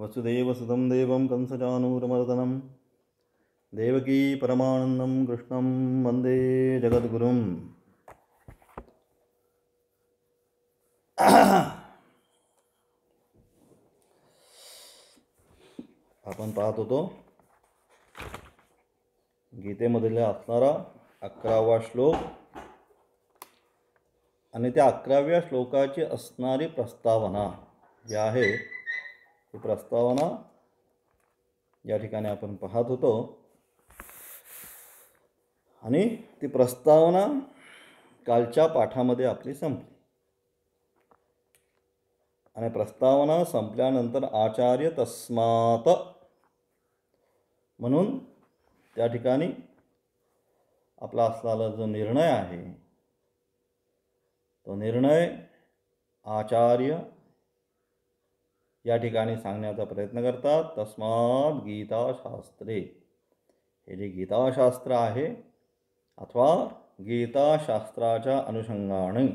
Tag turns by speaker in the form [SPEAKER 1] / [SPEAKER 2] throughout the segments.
[SPEAKER 1] वसुदेवसुतं देवं कंसचानूरमर्दनं देवकी परमानन्दं कृष्णं वन्दे जगद्गुरुम्. आपण पाहत होतो गीतेमधला असणारा 11वा श्लोक आणि त्या 11व्या श्लोकाची असणारी प्रस्तावना जी आहे ती प्रस्तावना या ठिकाणी आपण पाहत होतो. आणि ती प्रस्तावना कालच्या पाठामध्ये आपली संपली. आणि प्रस्तावना संपल्यानंतर आचार्य तस्मात म्हणून त्या ठिकाणी आपला असलेला जो निर्णय आहे तो निर्णय आचार्य या ठिकाणी सांगण्याचा प्रयत्न करतात. तस्मात गीताशास्त्रे, हे जे गीताशास्त्र आहे अथवा गीताशास्त्राच्या अनुषंगाने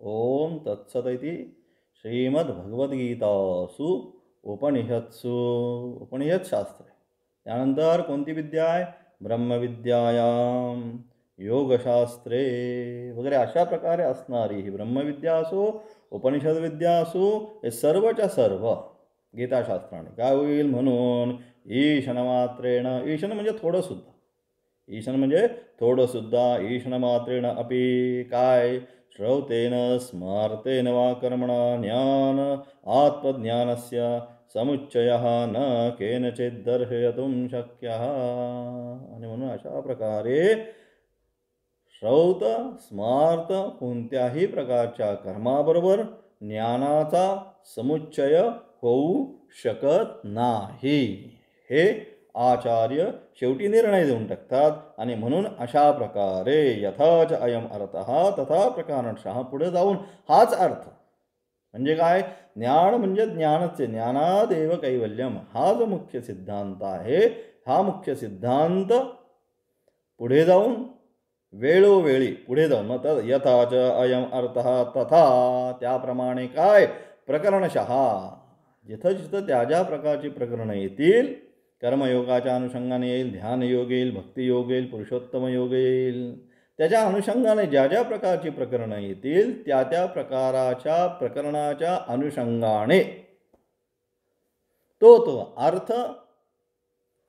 [SPEAKER 1] ओम तत्सत इति श्रीमद्भगवद्गीतासु उपनिषत्सु, उपनिषद शास्त्र. त्यानंतर कोणती विद्या आहे? ब्रह्मविद्यायाम, योगशास्त्रे वगैरे अशा प्रकारे असणारी ही ब्रह्मविद्या असो उपनिषद विद्या असो हे सर्वच्या सर्व गीताशास्त्राने काय होईल म्हणून ईशनमात्रेण, ईशन म्हणजे थोडंसुद्धा, ईशन म्हणजे थोडंसुद्धा, ईशनमात्रेण अपि काय श्रौतेन स्मार्तेन वा कर्मणा ज्ञान आत्मज्ञानस्य समुच्चयः न केनचित् दर्शयितुं शक्यः. आणि म्हणून अशा प्रकारे श्रौत स्मार्त कोणत्याही प्रकारच्या कर्माबरोबर ज्ञानाचा समुच्चय होऊ शकत नाही, हे आचार्य शेवटी निर्णय देऊन टाकतात. आणि म्हणून अशा प्रकारे यथाच अयम अर्थः तथा प्रकारणशः पुढे जाऊन हाच अर्थ म्हणजे काय? ज्ञान म्हणजे ज्ञानचे, ज्ञानादेव कैवल्यम, हा जो मुख्य सिद्धांत आहे हा मुख्य सिद्धांत पुढे जाऊन वेळोवेळी पुढे जाऊन मग यथाच अयम अर्थः तथा त्याप्रमाणे काय प्रकरणशः जिथं जिथं त्या ज्या प्रकारची प्रकरणं येतील, कर्मयोगाच्या अनुषंगाने येईल, ध्यानयोग येईल, भक्तियोग येईल, पुरुषोत्तम योग येईल, त्याच्या अनुषंगाने ज्या ज्या प्रकारची प्रकरणं येतील त्या त्या प्रकाराच्या प्रकरणाच्या अनुषंगाने तो अर्थ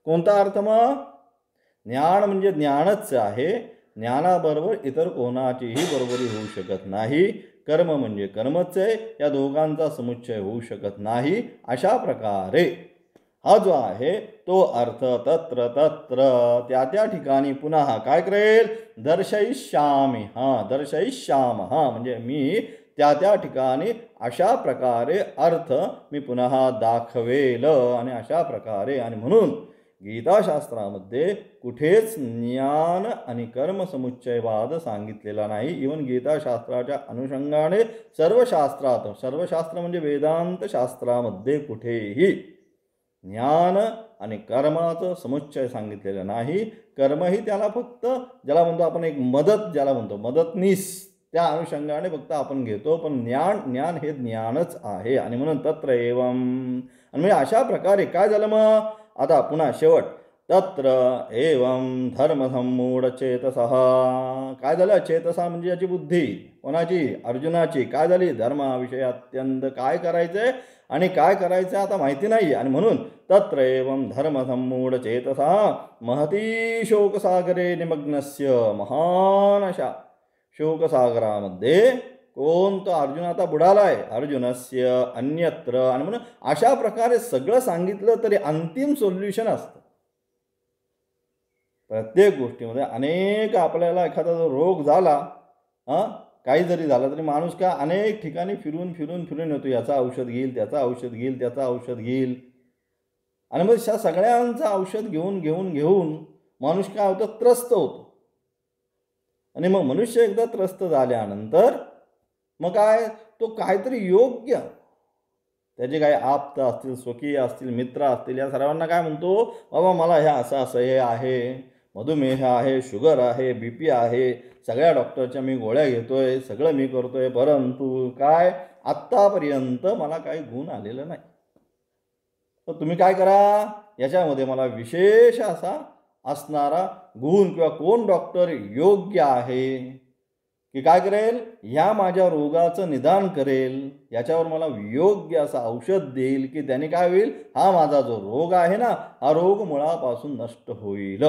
[SPEAKER 1] कोणता अर्थ? मग ज्ञान म्हणजे ज्ञानच आहे, ज्ञानाबरोबर इतर कोणाचीही बरोबरी होऊ शकत नाही. कर्म म्हणजे कर्मच आहे, या दोघांचा समुच्चय होऊ शकत नाही. अशा प्रकारे हा जो आहे तो अर्थ तत्र तत्र त्या त्या ठिकाणी पुन्हा काय करेल? दर्शयिष्यामि, दर्शयिष्यामः म्हणजे मी त्या त्या ठिकाणी अशा प्रकारे अर्थ मी पुन्हा दाखवेल. आणि अशा प्रकारे आणि म्हणून गीताशास्त्रामध्ये कुठेच ज्ञान आणि कर्म समुच्चयवाद सांगितलेला नाही. इवन गीताशास्त्राच्या अनुषंगाने सर्व शास्त्रात, सर्व शास्त्र म्हणजे वेदांत शास्त्रामध्ये कुठेही ज्ञान आणि कर्माचं समुच्चय सांगितलेलं नाही. कर्मही त्याला फक्त ज्याला म्हणतो आपण एक मदत, ज्याला म्हणतो मदतनीस, त्या अनुषंगाने फक्त आपण घेतो. पण ज्ञान हे ज्ञानच आहे. आणि म्हणून तत्र एवं, आणि म्हणजे अशा प्रकारे काय झालं मग आता पुन्हा शेवट तत्र एवं धर्मसम्मूढ चेतसः, काय झालं? चेतसा म्हणजे याची बुद्धी, कोणाची? अर्जुनाची. काय झाली? धर्माविषयी अत्यंत काय करायचंय आणि काय करायचं आता माहिती नाही. आणि म्हणून तत्र एवं धर्मसम्मूढ चेतसः महती शोकसागरे निमग्नस्य, महान अशा शोकसागरामध्ये कोणतं अर्जुन आता बुडालाय, अर्जुनस्य अन्यत्र. आणि म्हणून अशा प्रकारे सगळं सांगितलं तरी अंतिम सोल्युशन असतं प्रत्येक गोष्टीमध्ये. अनेक आपल्याला एखादा जो रोग झाला, काही जरी झालं तरी माणूस काय अनेक ठिकाणी फिरून येतो, याचं औषध घेईल, त्याचं औषध घेईल, त्याचं औषध घेईल. आणि मग त्या सगळ्यांचं औषध घेऊन माणूस काय होतं? त्रस्त होतो. आणि मग मनुष्य एकदा त्रस्त झाल्यानंतर मग काय तो काहीतरी योग्य, त्याचे काही आप्त असतील, स्वकीय असतील, मित्र असतील, या सर्वांना काय म्हणतो? बाबा मला हे असं हे आहे, मधुमेह आहे, शुगर आहे, BP आहे, सगळ्या डॉक्टरच्या मी गोळ्या घेतोय, सगळं मी करतोय, परंतु काय आत्तापर्यंत मला काही गुण आलेलं नाही. तर तुम्ही काय करा, याच्यामध्ये मला विशेष असा असणारा गुण किंवा कोण डॉक्टर योग्य आहे की काय करेल, ह्या माझ्या रोगाचं निदान करेल, याच्यावर मला योग्य असं औषध देईल की त्याने काय होईल, हा माझा जो रोग आहे ना, हा रोग मुळापासून नष्ट होईल.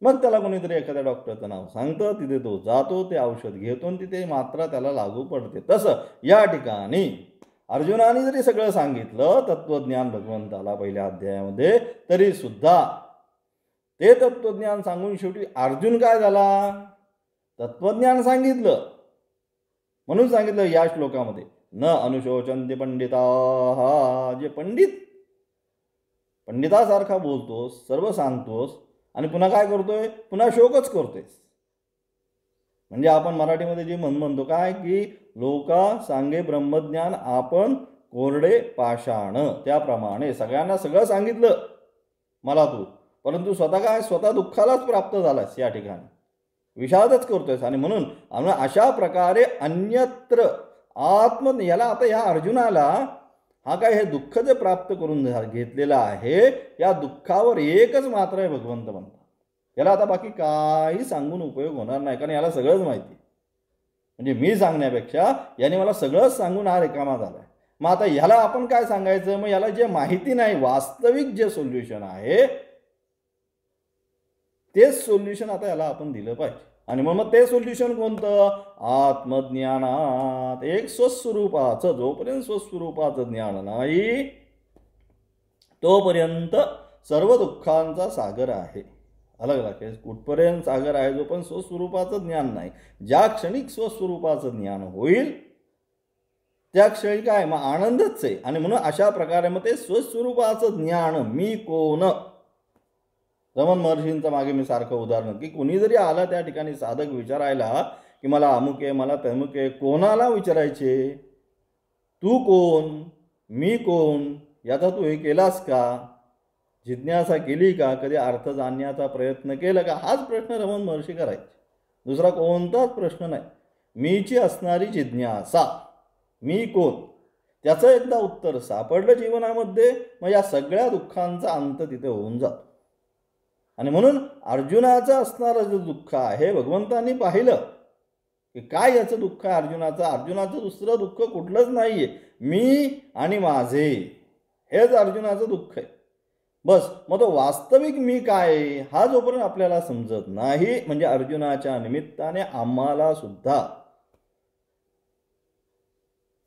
[SPEAKER 1] मग त्याला कोणीतरी एखाद्या डॉक्टरचं नाव सांगतं, तिथे तो जातो, ते औषध घेतो आणि तिथे मात्रा त्याला लागू पडते. तसं या ठिकाणी अर्जुनाने जरी सगळं सांगितलं तत्वज्ञान भगवंताला पहिल्या अध्यायामध्ये, तरी सुद्धा ते तत्वज्ञान सांगून शेवटी अर्जुन काय झाला, तत्वज्ञान सांगितलं म्हणून सांगितलं या श्लोकामध्ये, न अनुशोचन्ति पंडिता, जे पंडितासारखा बोलतोस, सर्व सांगतोस आणि पुन्हा काय करतोय, पुन्हा शोकच करतोय. म्हणजे आपण मराठीमध्ये जे म्हणतो काय की लोका सांगे ब्रह्मज्ञान आपण कोरडे पाषाण, त्याप्रमाणे सगळ्यांना सगळं सांगितलं मला तू, परंतु स्वतः काय, स्वतः दुःखालाच प्राप्त झालास, या ठिकाणी विषादच करतोयस. आणि म्हणून अशा प्रकारे अन्यत्र आत्म, याला आता या अर्जुनाला हा काय हे दुःख जे प्राप्त करून घेतलेलं आहे, या दुःखावर एकच मात्र आहे भगवंत म्हणतात. याला आता बाकी काही सांगून उपयोग होणार नाही, कारण याला सगळंच माहिती. म्हणजे मी सांगण्यापेक्षा याने मला सगळंच सांगून हा रिकामा झाला. मग आता ह्याला आपण काय सांगायचं, मग याला जे माहिती नाही, वास्तविक जे सोल्युशन आहे तेच सोल्युशन आता याला आपण दिलं पाहिजे. आणि मग ते सोल्युशन कोणतं, आत्मज्ञानात एक स्वस्वरूपाचं, जोपर्यंत स्वस्वरूपाचं ज्ञान नाही तोपर्यंत सर्व दुःखांचा सागर आहे. अलग लक्षात, कुठपर्यंत सागर आहे, जो पण स्वस्वरूपाचं ज्ञान नाही. ज्या क्षणिक स्वस्वरूपाचं ज्ञान होईल त्या क्षणी काय, मग आनंदच आहे. आणि म्हणून अशा प्रकारे मग ते स्वस्वरूपाचं ज्ञान, मी कोण, रमण महर्षींचं मागे मी सारखं उदाहरण, की कोणी जरी आला त्या ठिकाणी साधक विचारायला की मला अमुक आहे, मला तमुक आहे, कोणाला विचारायचे, तू कोण, मी कोण, याचा तू हे केलास का, जिज्ञासा केली का, कधी अर्थ जाणण्याचा प्रयत्न केला का, हाच प्रश्न रमण महर्षी करायचे. दुसरा कोणताच प्रश्न नाही. मीची असणारी जिज्ञासा, मी कोण, त्याचं एकदा उत्तर सापडलं जीवनामध्ये, मग या सगळ्या दुःखांचा अंत तिथे होऊन जातो. आणि म्हणून अर्जुनाचं असणारं जे दुःख आहे, भगवंतांनी पाहिलं की काय याचं दुःख आहे अर्जुनाचं दुसरं दुःख कुठलंच नाही आहे, मी आणि माझे, हेच अर्जुनाचं दुःख आहे. बस, मग तो वास्तविक मी काय हा जोपर्यंत आपल्याला समजत नाही, म्हणजे अर्जुनाच्या निमित्ताने आम्हाला सुद्धा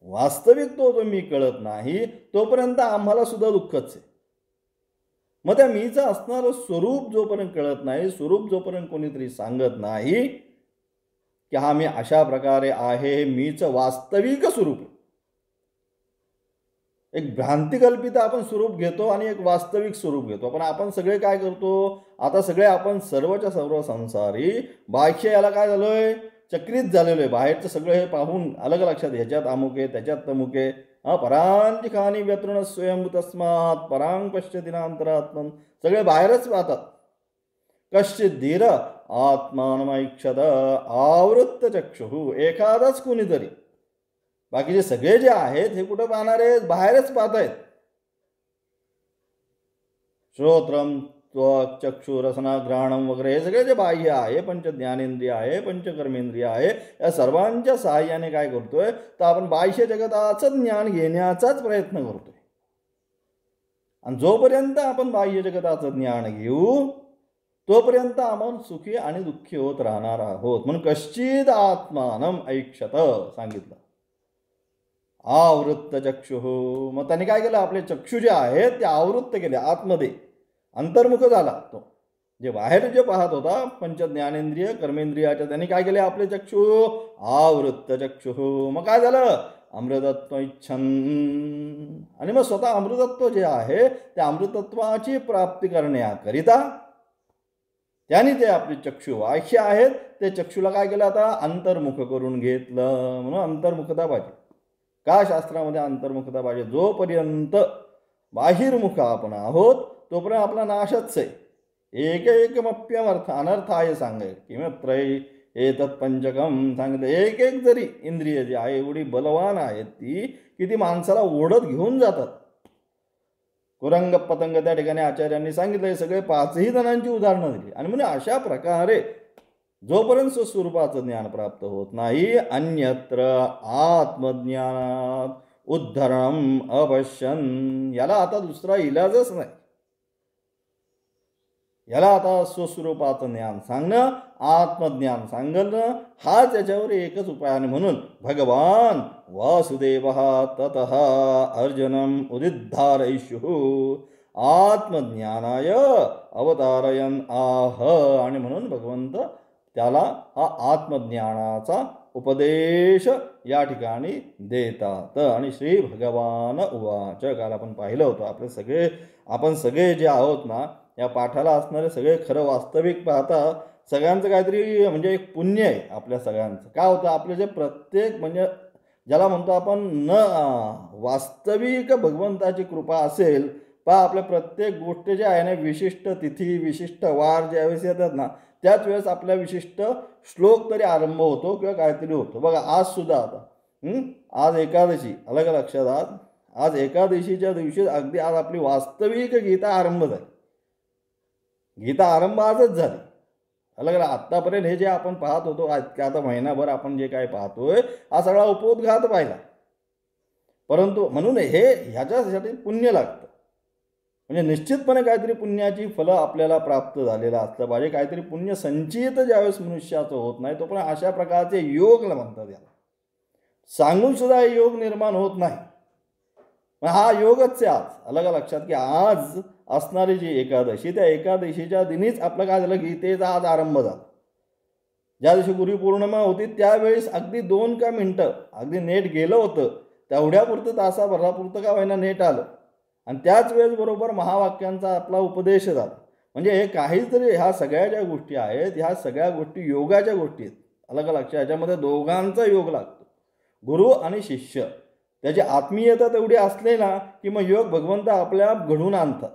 [SPEAKER 1] वास्तविक तो जो मी कळत नाही, तोपर्यंत आम्हाला सुद्धा दुःखच आहे. मग त्या मीचं असणारं स्वरूप जोपर्यंत कळत नाही, स्वरूप जोपर्यंत कोणीतरी सांगत नाही की हा मी अशा प्रकारे आहे, मीचं वास्तविक स्वरूप, एक भ्रांतिकल्पित आपण स्वरूप घेतो आणि एक वास्तविक स्वरूप घेतो. पण आपण सगळे काय करतो, आता सगळे आपण सर्वच्या सर्व संसारी बाह्य याला काय झालोय, चक्रित झालेलो आहे. बाहेरचं सगळं हे पाहून अलग लक्षात, ह्याच्यात अमुक आहे, त्याच्यात तमुक आहे, परांची खानी व्यतृण स्वयं तस्मात परांग पश्यति नांतरात्मन, सगळे बाहेरच पाहतात. कश्चित धीर आत्मानमैक्षत आवृत्त चक्षुः, एखादाच कोणीतरी, बाकीचे सगळे जे आहेत हे कुठं पाहणार आहेत, बाहेरच पाहत आहेत. श्रोत्रम त्वक चक्षुरसना घ्राणम वगैरे हे सगळे जे बाह्य आहे, पंच ज्ञानेंद्रिय आहे, पंचकर्मेंद्रिय आहे, या सर्वांच्या सहाय्याने काय करतोय, तर आपण बाह्य जगताचं ज्ञान घेण्याचाच प्रयत्न करतोय. आणि जोपर्यंत आपण बाह्य जगताचं ज्ञान घेऊ तोपर्यंत आपण सुखी आणि दुःखी होत राहणार आहोत. म्हणून कश्चित आत्मानम ऐक्षत सांगितलं, आवृत्त चक्षुः. मग त्याने काय केलं, आपले चक्षु जे आहेत ते आवृत्त केले, आतमध्ये अंतर्मुख झाला. तो जे बाहेर जे पाहत होता पंच ज्ञानेंद्रिय कर्मेंद्रियाच्या, त्यांनी काय केले, आपले चक्षु आवृत्त चक्षुः. मग काय झालं, अमृतत्व इच्छन. आणि मग स्वतः अमृतत्व जे आहे त्या अमृतत्वाची प्राप्ती करण्याकरिता त्यांनी ते आपले चक्षु बाह्य आहेत ते चक्षुला काय केलं, आता अंतर्मुख करून घेतलं. म्हणून अंतर्मुखता पाहिजे. का शास्त्रामध्ये अंतर्मुखता पाहिजे, जोपर्यंत बाहिर्मुख आपण आहोत तोपर्यंत आपला नाशच आहे. एक एकमप्यम अर्थ अनर्थाय सांगेल किमत्रय एतत् पंचकम सांगितलं. एक एक जरी इंद्रिय जी आहे एवढी बलवान आहेत ती की ती माणसाला ओढत घेऊन जातात. कुरंग पतंग त्या ठिकाणी आचार्यांनी सांगितलं. हे सगळे पाचही जणांची उदाहरणं दिली. आणि म्हणजे अशा प्रकारे जोपर्यंत स्वस्वरूपाचं ज्ञान प्राप्त होत नाही, अन्यत्र आत्मज्ञानात उद्धरणम अपश्यन, याला आता दुसरा इलाजच नाही. याला आता स्वस्वरूपाचं ज्ञान सांगणं, आत्मज्ञान सांगणं, हाच याच्यावर एकच उपाय. आणि म्हणून भगवान वासुदेव ततः अर्जुनम उदिद्धारयिष्युः आत्मज्ञानाय अवतारयन आह. आणि म्हणून भगवंत त्याला हा आत्मज्ञानाचा उपदेश या ठिकाणी देतात. आणि श्री भगवान उवाच, काल आपण पाहिलं होतं, आपण सगळे जे आहोत ना, या पाठाला असणारे सगळे खरं वास्तविक पाहता सगळ्यांचं काहीतरी म्हणजे एक पुण्य आहे आपल्या सगळ्यांचं. काय होतं, आपले जे प्रत्येक म्हणजे ज्याला म्हणतो आपण न वास्तविक भगवंताची कृपा असेल, आपल्या प्रत्येक गोष्टी ज्या आहे ना, विशिष्ट तिथी विशिष्ट वार ज्यावेळेस येतात ना, त्याच वेळेस आपल्या विशिष्ट श्लोक तरी आरंभ होतो किंवा काहीतरी होतो. बघा आज सुद्धा आता आज एकादशी, अलग लक्षात, आज एकादशीच्या दिवशी अगदी आज आपली वास्तविक गीता आरंभ झाली. गीता आरंभ आजच झाली. अलग आत्तापर्यंत हे जे आपण पाहत होतो, आता महिनाभर आपण जे काय पाहतोय, हा सगळा उपोद्घात पाहिला. परंतु म्हणून हे ह्याच्यासाठी पुण्य लागतं. म्हणजे निश्चितपणे काहीतरी पुण्याची फलं आपल्याला प्राप्त झालेलं असलं पाहिजे. काहीतरी पुण्य संचित ज्यावेळेस मनुष्याचं होत नाही, तो पण अशा प्रकारचे योगला म्हणतात. याला सांगून सुद्धा हे योग निर्माण होत नाही. हा योगच आहे आज. अलग लक्षात की आज असणारी जी एकादशी, त्या एकादशीच्या दिनीच आपलं काय झालं, गीतेचा आज आरंभ झाला. ज्या दिवशी गुरुपौर्णिमा होती त्यावेळेस अगदी 2 का मिनटं अगदी नेट गेलं होतं, तेवढ्यापुरतं तासाभरापुरतं का व्हायना नेट आलं. आणि त्याच वेळेस बरोबर महावाक्यांचा आपला उपदेश झाला. म्हणजे हे काहीतरी ह्या सगळ्या ज्या गोष्टी आहेत, ह्या सगळ्या गोष्टी योगाच्या गोष्टी आहेत. अलग लक्षात, याच्यामध्ये दोघांचा योग लागतो, गुरु आणि शिष्य. त्याची आत्मीयता तेवढी असली ना की मग योग भगवंत आपल्या घडून आणतात.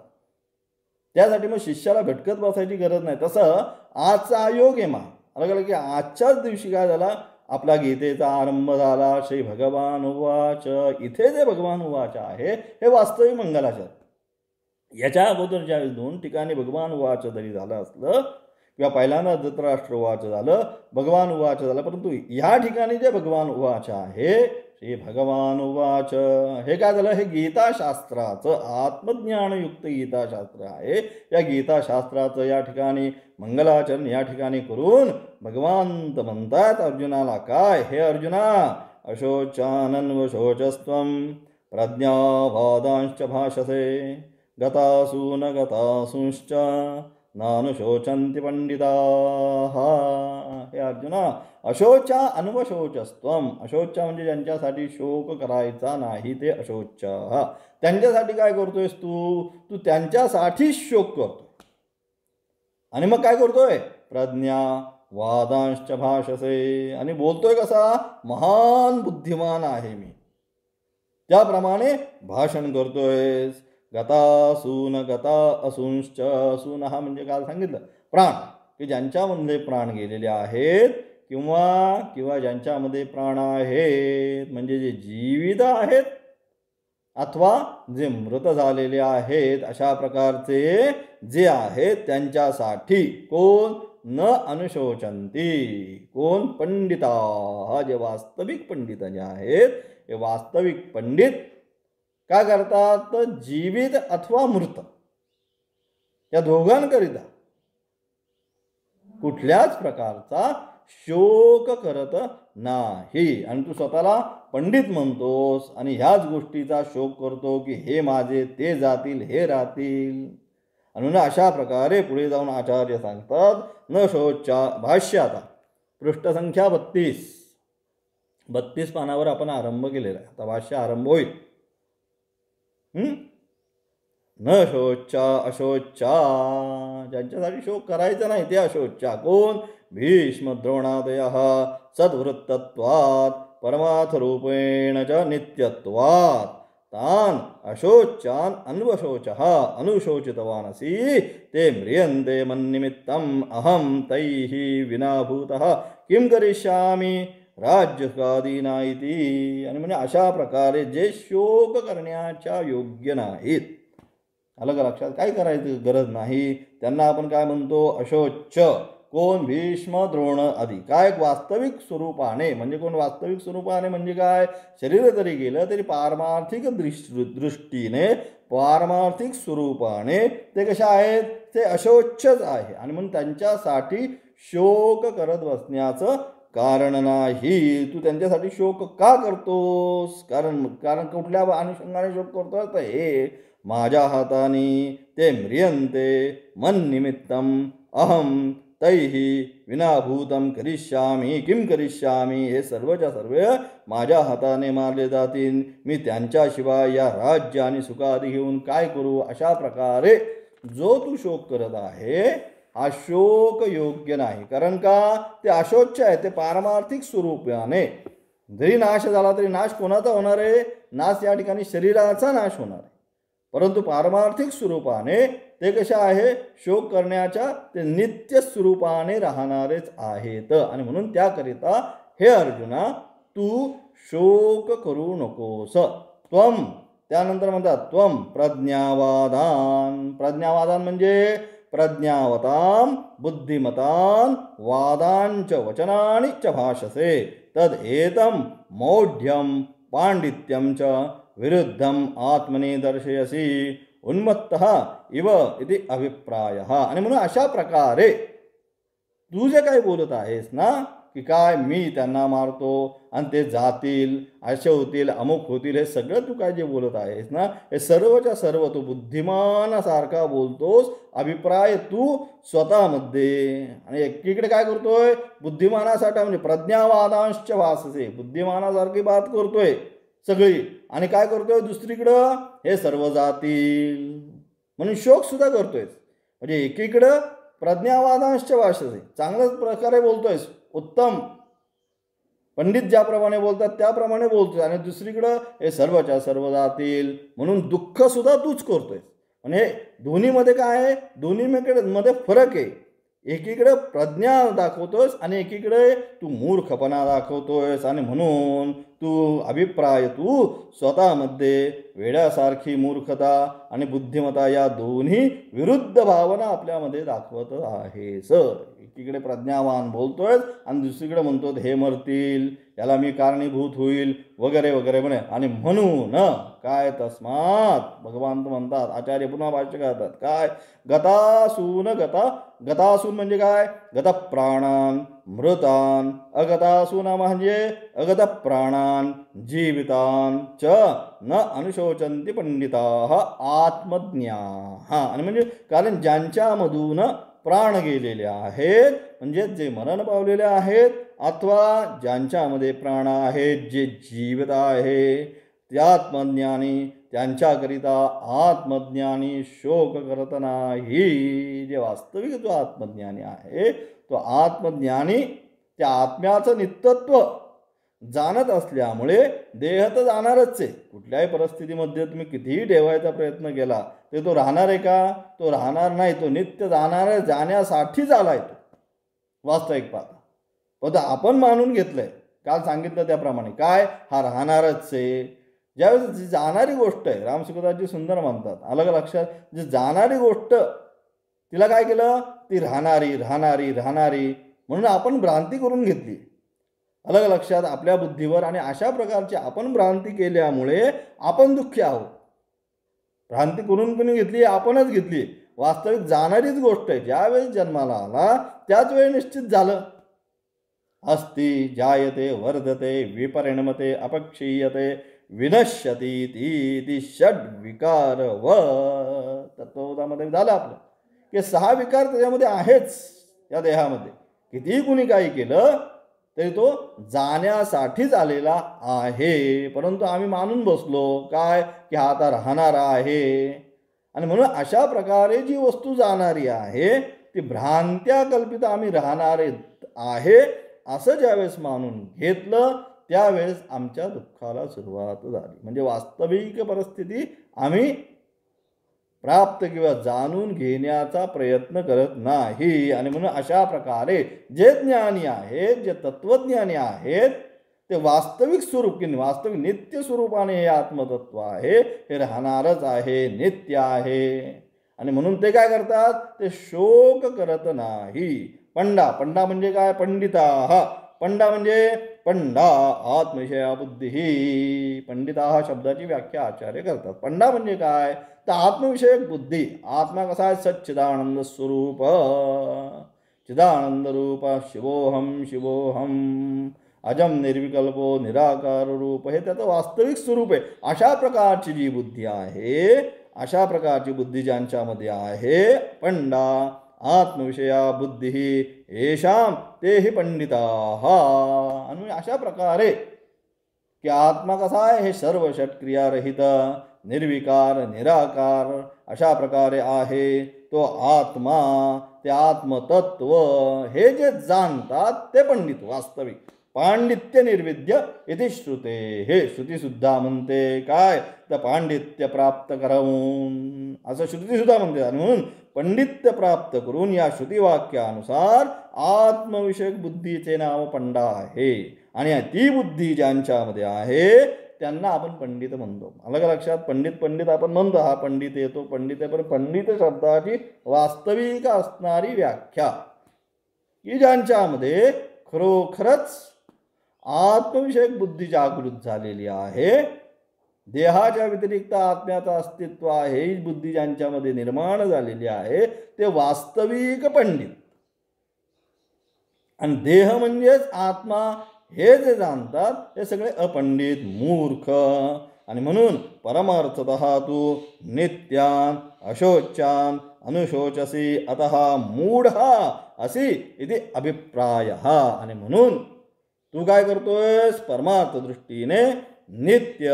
[SPEAKER 1] त्यासाठी मग शिष्याला भटकत बसायची गरज नाही. तसं आजचा हा योग आहे. अलग की आजच्याच दिवशी काय झाला, आपला गीतेचा आरंभ झाला. श्री भगवान उवाच, इथे जे भगवान उवाच आहे हे वास्तविक मंगलाचरण. याच्या अगोदर ज्यावेळेस 2 ठिकाणी भगवान उवाच जरी झालं असलं किंवा पहिल्यांदा धृतराष्ट्र उवाच झालं, भगवान उवाच झालं, परंतु ह्या ठिकाणी जे भगवान उवाच आहे, श्री भगवान उवाच, हे काय झालं, हे गीताशास्त्राचं आत्मज्ञानयुक्त गीताशास्त्र आहे. या गीताशास्त्राचं या ठिकाणी मंगलाचरण या ठिकाणी करून भगवंत म्हणतात अर्जुनाला, काय, हे अर्जुना, अशोचानन्वशोचस्त्वं प्रज्ञावादांश्च भाषसे गतासु न गतासूंश्च नानुशोचन्ति पंडिताः. हे अर्जुना, अशोचा अन्वशोचस्त्वम, अशोचा म्हणजे ज्यांच्यासाठी शोक करायचा नाही ते अशोचा. त्यांच्यासाठी काय करतोयस तू त्यांच्यासाठीच शोक करतो. आणि मग काय करतोय, प्रज्ञा वादांश्च भाषसे, आणि बोलतोय कसा, महान बुद्धिमान आहे मी, त्याप्रमाणे भाषण करतोय. गतासून गता असूंश्च, सून हा म्हणजे काल सांगितलं प्राण, की ज्यांच्यामध्ये प्राण गेलेले आहेत किंवा ज्यांच्यामध्ये प्राण आहेत, म्हणजे जे जीवित आहेत अथवा जे मृत झालेले आहेत, अशा प्रकारचे जे आहेत त्यांच्यासाठी कोण, न अनुशोचंती, कोण, पंडिता, जे वास्तविक पंडित जे आहेत, हे वास्तविक पंडित काय करतात, जीवित अथवा मृत या दोघांकरिता कुठल्याच प्रकारचा शोक करत नाही. आणि तू स्वतःला पंडित म्हणतोस आणि ह्याच गोष्टीचा शोक करतो की हे माझे, ते जातील, हे राहतील. आणि अशा प्रकारे पुढे जाऊन आचार्य सांगतात, न शोचा भाष्य. आता पृष्ठसंख्या 32 पानावर आपण आरंभ केलेला आहे. आता भाष्य आरंभ होईल. न शोचा अशोचा, ज्यांच्यासाठी शोक करायचा नाही ते अशोचा. कोण, भीष्म द्रोणादयः सद्वृत्तत्वात् परमार्थरूपेण च नित्यत्वात् तान् अशोचान् अन्वशोचः अनुशोचितवानसि ते म्रियन्ते मन्निमित्तम् अहं तैः विना भूतः किं करिष्यामि राज्यकादीना इति. आणि म्हणजे अशा प्रकारे जे शोक करण्याच्या योग्य नाहीत, अलग लक्षात काय करायचं गरज नाही. त्यांना आपण काय म्हणतो अशोच. कोण भीष्म द्रोण आदी. काय वास्तविक स्वरूपाने म्हणजे कोण वास्तविक स्वरूपाने म्हणजे काय शरीर जरी गेलं तरी पारमार्थिक दृष्टीने पारमार्थिक स्वरूपाने ते कशा आहेत ते अशोचच आहे. आणि म्हणून त्यांच्यासाठी शोक करत बसण्याचं कारण नाही. तू त्यांच्यासाठी शोक का करतोस. कारण कुठल्या अनुषंगाने शोक करतोस तर हे माझ्या हाताने ते म्रियन्ते मन्निमित्तम अहम तैहि विनाभूतम करिष्यामी किम करिष्यामी. हे सर्वच्या सर्व माझ्या हाताने मारले जातील. मी त्यांच्याशिवाय या राज्य आणि सुखादी घेऊन काय करू. अशा प्रकारे जो तू शोक करत आहे हा शोक योग्य नाही. कारण का ते अशोच आहे. ते पारमार्थिक स्वरूपाने जरी नाश झाला तरी नाश कोणाचा होणार आहे. नाश या ठिकाणी शरीराचा नाश होणार आहे. परंतु पारमार्थिक स्वरूपाने ते कशा आहे शोक करण्याच्या ते नित्य स्वरूपाने राहणारेच आहेत. आणि म्हणून त्याकरिता हे अर्जुना तू शोक करू नकोस. त्वम त्यानंतर म्हणतात त्वम प्रज्ञावादान. प्रज्ञावादान म्हणजे प्रज्ञावतां बुद्धिमतां वादांच वचनानि च भाषसे तद एतं मौढ्यं पांडित्यं च विरुद्धम आत्मने दर्शयसी उन्मत्तः इव इति अभिप्रायः. आणि म्हणून अशा प्रकारे तू जे काही बोलत आहेस ना की काय मी त्यांना मारतो आणि ते जातील असे होतील अमुक होतील हे सगळं तू काय जे बोलत आहेस ना हे सर्वच्या सर्व तू बुद्धिमानासारखा बोलतोस. अभिप्राय तू स्वतःमध्ये आणि एकीकडे काय करतोय बुद्धिमानासाठी म्हणजे प्रज्ञावादांश भाससे बुद्धिमानासारखी बात करतोय सगळी. आणि काय करतोय दुसरीकडं हे सर्व जातील म्हणून शोक सुद्धा करतोय. म्हणजे एकीकडं प्रज्ञावादांश भाषसे चांगल्याच प्रकारे बोलतोयस उत्तम पंडित ज्याप्रमाणे बोलतात त्याप्रमाणे बोलतोय. आणि दुसरीकडं हे सर्वच्या सर्व जातील म्हणून दुःख सुद्धा तूच करतोय. म्हणजे दोन्हीमध्ये काय आहे दोन्हीमध्ये फरक आहे. एकीकडे प्रज्ञा दाखवतोस आणि एकीकडे तू मूर्खपणा दाखवतोयस. आणि म्हणून तू अभिप्राय तू स्वतःमध्ये वेड्यासारखी मूर्खता आणि बुद्धिमत्ता या दोन्ही विरुद्ध भावना आपल्यामध्ये दाखवत आहेस. एकीकडे प्रज्ञावान बोलतोय आणि दुसरीकडे म्हणतो हे मरतील याला मी कारणीभूत होईल वगैरे वगैरे म्हणे. आणि म्हणून काय तस्मात भगवान म्हणतात आचार्य पुन्हा भाष्य करतात काय गतासून गतासून म्हणजे काय गत प्राणान मृतान अगतासून म्हणजे अगत प्राणान जीवितान च न अनुशोचन्ति पंडिताः आत्मज्ञा. आणि म्हणजे कारण ज्यांच्यामधून प्राण गेलेले आहेत म्हणजे जे मरण पावलेले आहेत अथवा ज्यांच्यामध्ये प्राण आहेत जे जीवित आहे त्या आत्मज्ञानी त्यांच्याकरिता आत्मज्ञानी शोक करत नाही. जे वास्तविक जो आत्मज्ञानी आहे तो आत्मज्ञानी त्या आत्म्याचं नित्यत्व जाणत असल्यामुळे देह तर जाणारच आहे. कुठल्याही परिस्थितीमध्ये तुम्ही कितीही ठेवायचा प्रयत्न केला ते तो राहणार आहे का तो राहणार नाही. तो नित्य जाणार जाण्यासाठीच आलाय तो वास्तविक पाहता. पण आपण मानून घेतलंय काल सांगितलं त्याप्रमाणे काय हा राहणारच आहे. ज्यावेळेस जी जाणारी गोष्ट आहे रामसुखदासजी सुंदर म्हणतात अलग लक्षात जी जाणारी गोष्ट तिला काय केलं ती राहणारी राहणारी राहणारी म्हणून आपण भ्रांती करून घेतली अलग लक्षात आपल्या बुद्धीवर. आणि अशा प्रकारची आपण भ्रांती केल्यामुळे आपण दुःखी आहोत. भ्रांती करून कोणी घेतली आपणच घेतली. वास्तविक जाणारीच गोष्ट आहे. ज्यावेळेस जन्माला आला त्याच वेळी निश्चित झालं. अस्ति जायते वर्धते विपरिणमते अपक्षीयते विनश्यती ती षड विकार व तत्वबोधामध्ये झालं आपलं की 6 विकार त्याच्यामध्ये आहेच या देहामध्ये. कितीही कुणी काही केलं तरी तो जाण्यासाठीच आलेला आहे. परंतु आम्ही मानून बसलो काय की हा आता राहणारा आहे. आणि म्हणून अशा प्रकारे जी वस्तू जाणारी आहे ती भ्रांत्या कल्पित आम्ही राहणारे आहे असं ज्यावेळेस मानून घेतलं त्यावेळेस आमच्या दुःखाला सुरुवात झाली. म्हणजे वास्तविक परिस्थिती आम्ही प्राप्त किंवा जाणून घेण्याचा प्रयत्न करत नाही. आणि म्हणून अशा प्रकारे जे ज्ञानी आहेत जे तत्वज्ञानी आहेत ते वास्तविक स्वरूप की वास्तविक नित्य स्वरूपाने हे आत्मतत्व आहे, हे राहणारच आहे, नित्य आहे. आणि म्हणून ते काय करतात, ते शोक करत नाही. पंडा, पंडा म्हणजे काय, पंडिता. पंडा म्हणजे पंडा आत्मविषया बुद्धी. पंडिता हा शब्दाची व्याख्या आचार्य करतात. पंडा म्हणजे काय, तर आत्मविषयक बुद्धी. आत्मा कसा आहे, सच्चिदानंद स्वरूप, चिदानंद रूप, शिवोहम शिवोहम, अजम निर्विकल्पो निराकार रूप, हे त्याचं वास्तविक स्वरूप आहे. अशा प्रकारची जी बुद्धी आहे, अशा प्रकारची बुद्धी ज्यांच्यामध्ये आहे, पंडा आत्मविषया बुद्धी येषाम ते ही पंडिता. आणि अशा प्रकारे की आत्मा कसा आहे, हे सर्व षटक्रियारहित, निर्विकार, निराकार अशा प्रकारे आहे तो आत्मा. ते आत्मतत्व हे जे जाणतात ते पंडित. वास्तविक पांडित्य निर्विद्य इति श्रुते, हे श्रुतीसुद्धा म्हणते काय, तर पांडित्य प्राप्त करून, असं श्रुतीसुद्धा म्हणते. आणि म्हणून पंडित्य प्राप्त करून या श्रुतिवाक्यानुसार आत्मविषयक बुद्धीचे नाव पंडा आहे. आणि ती बुद्धी ज्यांच्यामध्ये आहे त्यांना आपण पंडित म्हणतो. अलग लक्षात, पंडित आपण म्हणतो, हा पंडित येतो, पंडित आहे, पण पंडित शब्दाची वास्तविक असणारी व्याख्या की ज्यांच्यामध्ये खरोखरच आत्मविषयक बुद्धी जागृत झालेली आहे, देहाच्या व्यतिरिक्त आत्म्याचं अस्तित्व आहे ही बुद्धी ज्यांच्यामध्ये निर्माण झालेली आहे, ते वास्तविक पंडित. आणि देह म्हणजेच आत्मा हे जे जाणतात ते सगळे अपंडित, मूर्ख. आणि म्हणून परमार्थतः तू नित्यान अशोच्यान अनुशोचसी अतः मूढ असी इति अभिप्राय. आणि म्हणून तू काय करतोयस, परमार्थ दृष्टीने नित्य.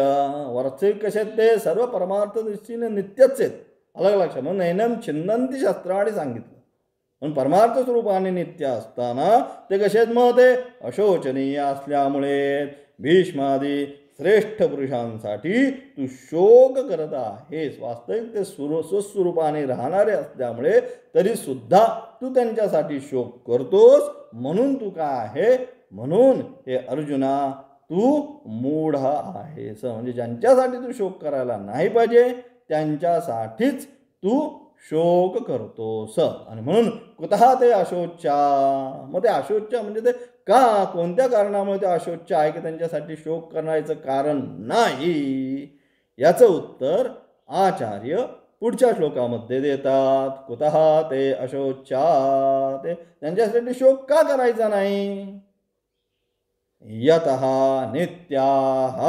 [SPEAKER 1] वास्तविक कसे ते सर्व परमार्थ दृष्टीने नित्यच आहेत. अलग लक्षात, म्हणून नैनम छिन्नंती शस्त्राने सांगितलं. पण परमार्थ स्वरूपाने नित्य असताना ते कसे मग ते अशोचनीय असल्यामुळे भीष्मादी श्रेष्ठ पुरुषांसाठी तू शोक करत आहेस. वास्तविक ते स्वस्वरूपाने राहणारे असल्यामुळे तरी सुद्धा तू त्यांच्यासाठी शोक करतोस. म्हणून तू काय आहे, म्हणून हे अर्जुना तू मूढ आहेस. म्हणजे ज्यांच्यासाठी तू शोक करायला नाही पाहिजे त्यांच्यासाठीच तू शोक करतोस. आणि म्हणून कुतः ते अशोच्या, मग ते अशोच्या म्हणजे ते का, कोणत्या कारणामुळे ते अशोच्या आहे की त्यांच्यासाठी शोक करण्याचं कारण नाही, याचं उत्तर आचार्य पुढच्या श्लोकामध्ये देतात. कुतः ते अशोच्या, ते त्यांच्यासाठी शोक का करायचा नाही, यतः नित्याः,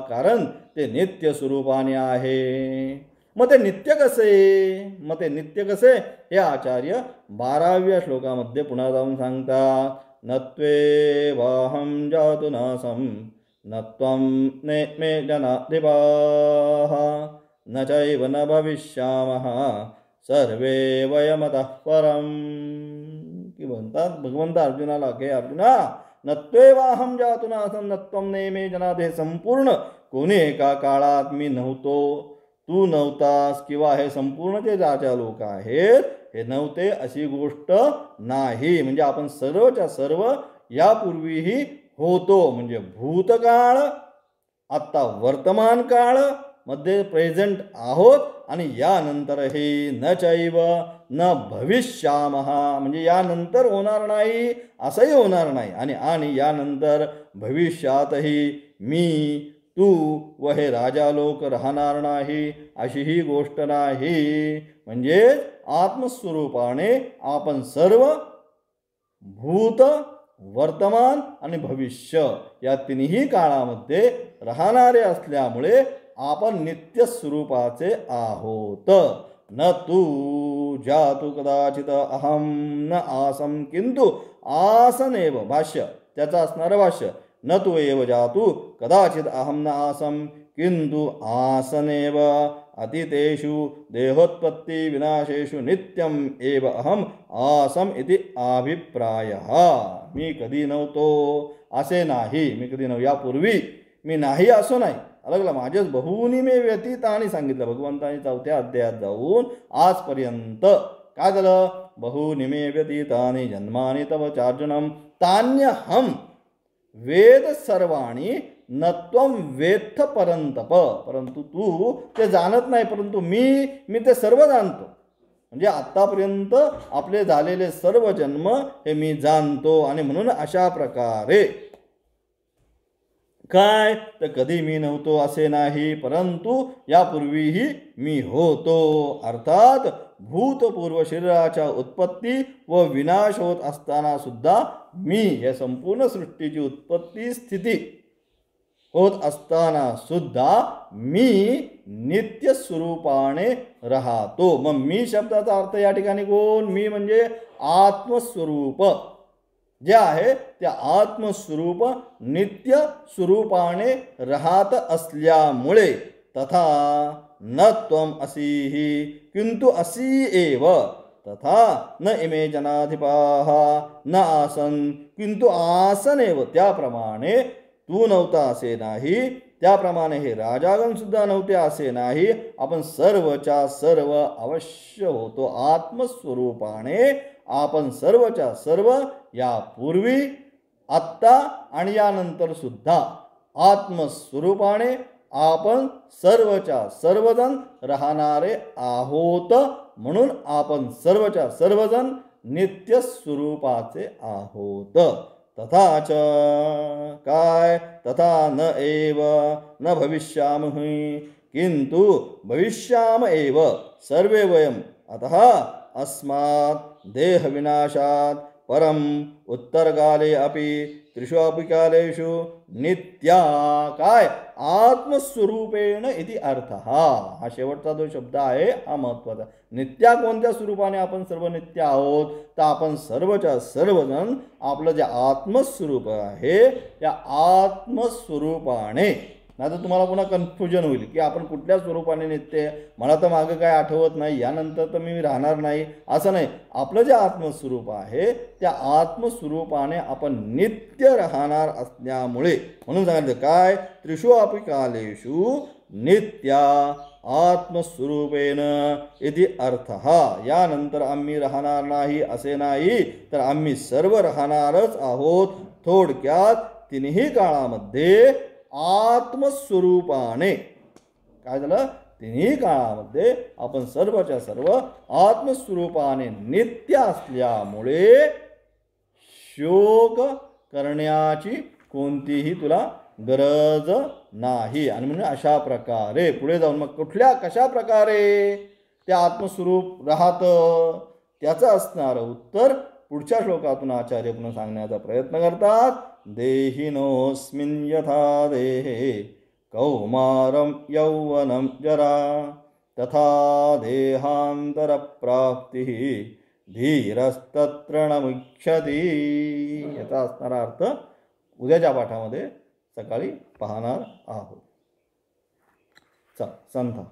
[SPEAKER 1] कारण ते नित्य स्वरूपाने आहे. मग ते नित्य कसे, मग ते नित्य कसे हे आचार्य 12व्या श्लोकामध्ये पुन्हा जाऊन सांगतात. नत्वेवाहं जातु नासं न त्वं मे जनाधिपाः न चैव न भविष्यामः सर्वे वयमतः परम. की म्हणतात भगवंत अर्जुनाला, के अर्जुना, नत्वेवाहं जातु नासं न त्वं मे जनाधे, संपूर्ण कोणी एका काळात मी नव्हतो, तू नव्हतास, किंवा हे संपूर्ण जे राजा लोक आहेत हे नव्हते अशी गोष्ट नाही. म्हणजे आपण सर्वच्या सर्व यापूर्वीही होतो. म्हणजे भूतकाळ, आत्ता वर्तमान काळ मध्ये प्रेझेंट आहोत, आणि यानंतरही न चैव न भविष्यामः, म्हणजे यानंतर होणार नाही असंही होणार नाही, आणि यानंतर भविष्यातही मी, तू व हे राजा लोक राहणार नाही अशी ही गोष्ट नाही. म्हणजे आत्मस्वरूपाने आपण सर्व भूत, वर्तमान आणि भविष्य या तिन्ही काळामध्ये राहणारे असल्यामुळे आपण नित्य स्वरूपाचे आहोत. न तू जातु कदाचित अहम न आसम किंतु आसनेव, भाष्य त्याचा असणारं भाष्य, न तू एव जातु कदाचित अहम न आसम किंतु आसनेव अतीतेषु देहोत्पत्ति विनाशेषु नित्यम एव अहम आसम इति अभिप्रायः. मी कधी नव्हतो असे नाही, मी कधी नव्हे, यापूर्वी मी नाही असो नाही. अलगला माझेच बहुनी मे व्यतीतानी सांगितलं भगवंतांनी 4थ्या अध्यायात जाऊन. आजपर्यंत काय झालं, बहुनी मे व्यतीतानी जन्मानी तव चार्जुनम तान्यहम, वेद सर्वाणी नत्वम वेत्थ परंतप, परंतु तू ते जाणत नाही, परंतु मी ते सर्व जाणतो. म्हणजे आतापर्यंत आपले झालेले सर्व जन्म हे मी जाणतो. आणि म्हणून अशा प्रकारे काय तर कधी मी नव्हतो असे नाही, परंतु यापूर्वीही मी होतो. अर्थात भूतपूर्व शरीराच्या उत्पत्ती व विनाश होत असताना सुद्धा मी, या संपूर्ण सृष्टीची उत्पत्ती स्थिती होत असताना सुद्धा मी नित्य स्वरूपाने राहतो. मग मी शब्दाचा अर्थ या ठिकाणी कोण? मी म्हणजे आत्मस्वरूप जे आहे त्या आत्मस्वरूप नित्य स्वरूपाने राहत असल्यामुळे तथा न त्वम असीहि किंतु असी एव, तथा न इमे जनाधिपाः न आसन किंतु आसनेव, त्याप्रमाणे तू नव्हता असे नाही, त्याप्रमाणे हे राजागण सुद्धा नव्हते असे नाही. आपण सर्वच्या सर्व अवश्य होतो आत्मस्वरूपाने. आपण सर्वच्या सर्व यापूर्वी, आत्ता आणि यानंतर सुद्धा आत्मस्वरूपाने आपण सर्वच्या सर्वजण राहणारे आहोत. म्हणून आपण सर्वच्या सर्वजण नित्य स्वरूपाचे आहोत. तथाच काय? तथा न एव न भविष्यामहि किंतु भविष्याम एव सर्वे वयम अतः अस्मात् देह विनाशात् परम उत्तरकाले अपि त्रिषु अपि कालेषु नित्या काय आत्मस्वरूपेण इति अर्थ. हा शेवटचा जो शब्द आहे हा महत्त्वाचा. नित्या कोणत्या स्वरूपाने? आपण सर्व नित्य आहोत. तर आपण सर्वच्या सर्वजण आपलं जे आत्मस्वरूप आहे या आत्मस्वरूपाने, नाही तर तुम्हाला पुन्हा कन्फ्युजन होईल की आपण कुठल्या स्वरूपाने नित्य, मला तर मागं काय आठवत नाही, यानंतर तर मी राहणार नाही, असं नाही. आपलं जे आत्मस्वरूप आहे त्या आत्मस्वरूपाने आपण नित्य राहणार असल्यामुळे म्हणून सांगितलं काय? त्रिषु अपि कालेषु नित्या आत्मस्वरूपेण इति अर्थः. यानंतर आम्ही राहणार नाही असे नाही, तर आम्ही सर्व राहणारच आहोत. थोडक्यात तिन्ही काळामध्ये आत्मस्वरूपाने काय झालं? तिन्ही काळामध्ये आपण सर्वच्या सर्व आत्मस्वरूपाने नित्य असल्यामुळे शोक करण्याची कोणतीही तुला गरज नाही. आणि म्हणून अशा प्रकारे पुढे जाऊन मग कुठल्या कशा प्रकारे ते आत्मस्वरूप राहतं त्याचं असणारं उत्तर पुढच्या श्लोकातून आचार्य पुन्हा सांगण्याचा प्रयत्न करतात. देहिनोऽस्मिन् यथा देहे कौमारं यौवनं जरा तथा देहांतरप्राप्तिः धीरस्तत्र न मुह्यति. याचा असणारा अर्थ उद्याच्या पाठामध्ये सकाळी पाहणार आहोत. संथा